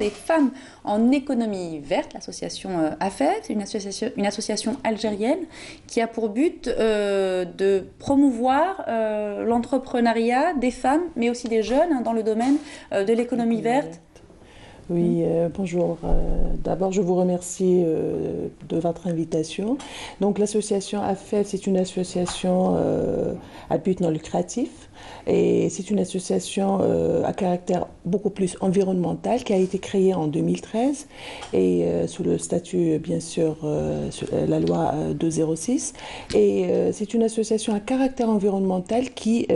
des femmes en économie verte, l'association AFEF. C'est une association algérienne qui a pour but de promouvoir l'entrepreneuriat des femmes, mais aussi des jeunes dans le domaine de l'économie verte. Oui, bonjour. D'abord, je vous remercie de votre invitation. Donc, l'association AFEF, c'est une association à but non lucratif et c'est une association à caractère beaucoup plus environnemental qui a été créée en 2013 et sous le statut, bien sûr, la loi 206. Et c'est une association à caractère environnemental qui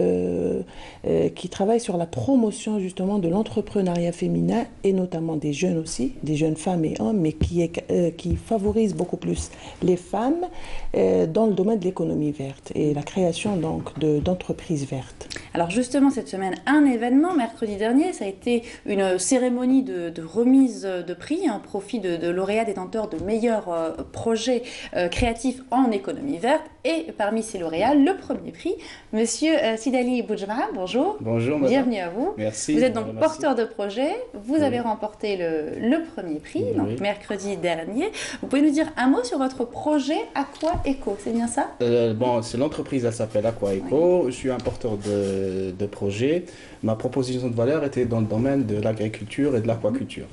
travaille sur la promotion justement de l'entrepreneuriat féminin et notamment des jeunes aussi, des jeunes femmes et hommes, mais qui favorise beaucoup plus les femmes dans le domaine de l'économie verte et la création donc d'entreprises vertes. Alors justement, cette semaine, un événement, mercredi dernier, ça a été une cérémonie de remise de prix en profit de lauréats détenteurs de meilleurs projets créatifs en économie verte. Et parmi ces lauréats, le premier prix, Monsieur Sidali Boudjama, bonjour. Bonjour, madame. Bienvenue à vous. Merci. Vous êtes donc porteur de projet. Vous avez remporté le premier prix, donc mercredi dernier. Vous pouvez nous dire un mot sur votre projet Aqua Eco, c'est bien ça? Bon, c'est l'entreprise, elle s'appelle Aqua Eco. Oui. Je suis un porteur de projet. Ma proposition de valeur était dans le domaine de l'agriculture et de l'aquaculture.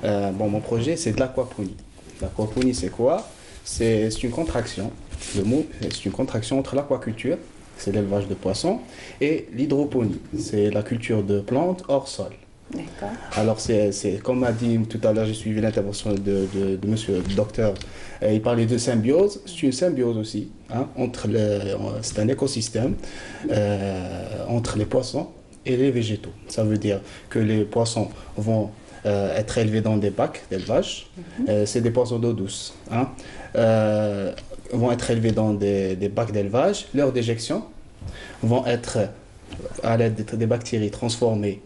Bon, mon projet, c'est de l'aquaponie. L'aquaponie, c'est quoi? C'est une contraction. Le mot, c'est une contraction entre l'aquaculture, c'est l'élevage de poissons, et l'hydroponie, c'est la culture de plantes hors sol. D'accord. Alors, c'est comme a dit tout à l'heure, j'ai suivi l'intervention de monsieur le docteur, il parlait de symbiose. C'est une symbiose aussi, hein, c'est un écosystème entre les poissons et les végétaux. Ça veut dire que les poissons vont être élevés dans des bacs d'élevage, c'est des poissons d'eau douce, hein, vont être élevés dans des bacs d'élevage, leurs déjections vont être à l'aide des bactéries transformées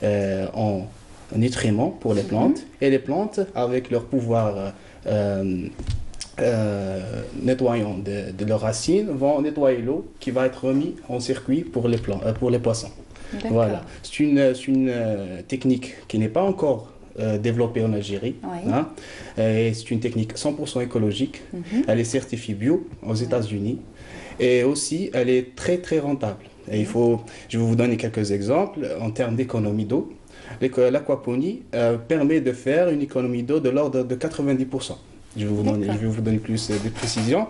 en nutriments pour les plantes, et les plantes, avec leur pouvoir nettoyant de leurs racines, vont nettoyer l'eau qui va être remise en circuit pour les poissons. Voilà. C'est une technique qui n'est pas encore développée en Algérie. Oui. Hein, et c'est une technique 100% écologique. Elle est certifiée bio aux États-Unis. Et aussi, elle est très très rentable. Et je vais vous donner quelques exemples en termes d'économie d'eau. L'aquaponie permet de faire une économie d'eau de l'ordre de 90%. Je vais vous donner plus de précisions.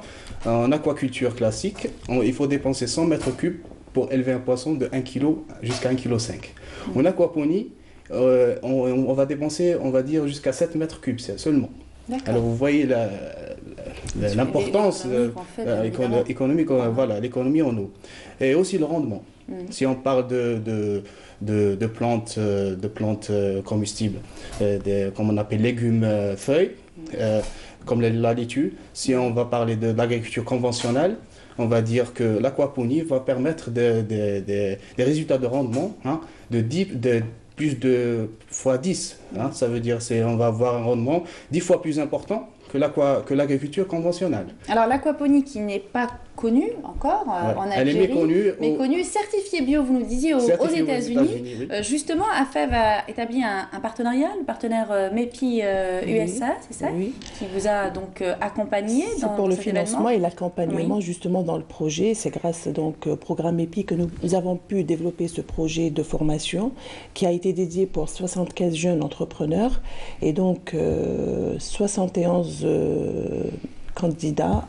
En aquaculture classique, il faut dépenser 100 mètres cubes pour élever un poisson de 1 kg jusqu'à 1,5 kg. En aquaponie, on va dépenser, on va dire, jusqu'à 7 mètres cubes seulement. Alors vous voyez l'importance économique, voilà, l'économie en eau. Et aussi le rendement. Si on parle de plantes comestibles, comme on appelle légumes feuilles, comme la laitue, si on va parler de l'agriculture conventionnelle, on va dire que l'aquaponie va permettre des résultats de rendement, hein, plus de fois 10. Hein, ça veut dire on va avoir un rendement 10 fois plus important que l'agriculture conventionnelle. Alors l'aquaponie qui n'est pas connue encore en Algérie, elle est méconnue, certifiée bio, vous nous disiez, aux États-Unis. Oui. Justement, AFEV a établi un partenariat, le partenaire MEPI USA, c'est ça, qui vous a donc accompagné dans pour le cet financement événement. Et l'accompagnement justement dans le projet. C'est grâce donc au programme MEPI que nous avons pu développer ce projet de formation qui a été dédié pour 75 jeunes entrepreneurs et donc 71 candidats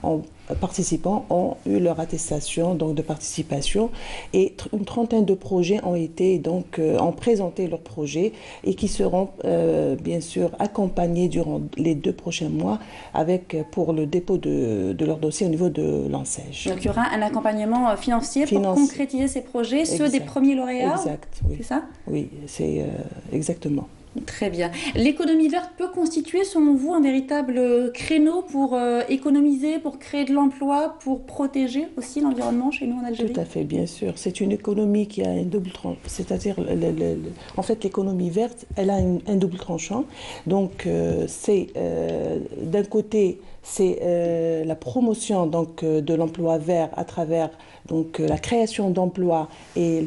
participants ont eu leur attestation donc de participation et une trentaine de projets ont présenté leurs projets et qui seront bien sûr accompagnés durant les 2 prochains mois pour le dépôt de leur dossier au niveau de l'ANSEJ. Donc il y aura un accompagnement financier pour concrétiser ces projets, ceux des premiers lauréats. Exact, oui. C'est ça? Oui, c'est exactement. Très bien. L'économie verte peut constituer, selon vous, un véritable créneau pour économiser, pour créer de l'emploi, pour protéger aussi l'environnement chez nous en Algérie? Tout à fait, bien sûr. C'est une économie qui a un double tranchant. C'est-à-dire, en fait, l'économie verte, elle a un double tranchant. Donc, d'un côté, c'est la promotion donc, de l'emploi vert à travers donc, la création d'emplois et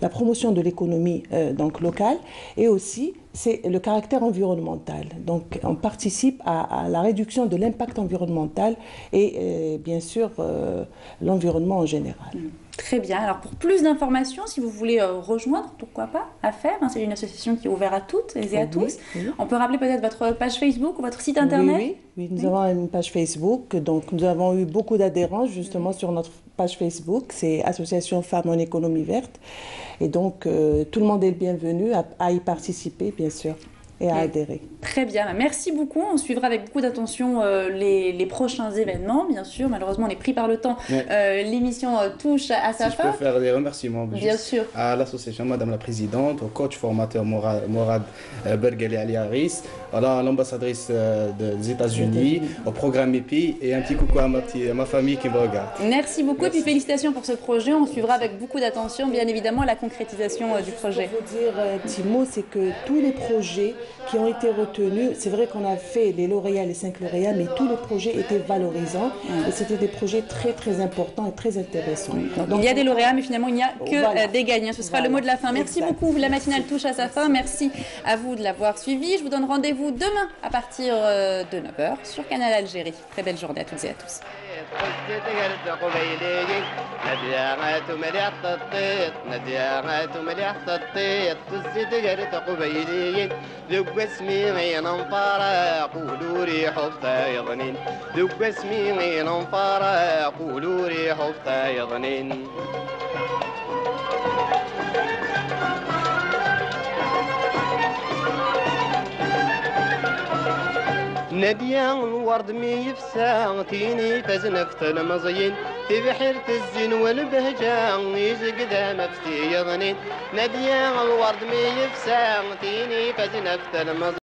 la promotion de l'économie donc locale, et aussi c'est le caractère environnemental. Donc on participe à la réduction de l'impact environnemental et bien sûr l'environnement en général. Très bien. Alors pour plus d'informations, si vous voulez rejoindre, pourquoi pas, AFEV, c'est une association qui est ouverte à toutes et à tous. Oui. On peut rappeler peut-être votre page Facebook ou votre site internet? Oui, nous avons une page Facebook. Donc nous avons eu beaucoup d'adhérents justement sur notre page Facebook. C'est Association Femmes en économie verte. Et donc tout le monde est le bienvenu à y participer, bien sûr, et à adhérer. Très bien, merci beaucoup. On suivra avec beaucoup d'attention les prochains événements, bien sûr. Malheureusement, on est pris par le temps. L'émission touche à sa fin. Je peux faire des remerciements bien sûr à l'association, Madame la Présidente, au coach formateur Morad Bergali Ali Haris, à l'ambassadrice des États-Unis, au programme EPI et un petit coucou à ma famille qui me regarde. Merci beaucoup et puis félicitations pour ce projet. On suivra avec beaucoup d'attention, bien évidemment, la concrétisation du projet. Pour vous dire un petit mot, c'est que tous les projets qui ont été retenus, c'est vrai qu'on a fait les lauréats, les 5 lauréats, mais tous les projets étaient valorisants et c'était des projets très très importants et très intéressants. Donc, il y a des lauréats, mais finalement il n'y a que des gagnants. Ce sera le mot de la fin. Merci beaucoup. La matinale touche à sa fin. Merci à vous de l'avoir suivi. Je vous donne rendez-vous demain à partir de 9h sur Canal Algérie. Très belle journée à toutes et à tous. نديانات مليحة الطيط نديانات مليحة الطيط تزيد قبيليين ذوق اسمي غين انفارق قولوا ريح الطايضنين ذوق اسمي غين انفارق قولوا ريح الطايضنين نديان الورد مي يفساغتيني فزنفت المزين في بحيرة الزين والبهجان يزق دام فتي يظنين نديان الورد مي يفساغتيني فزنفت المزين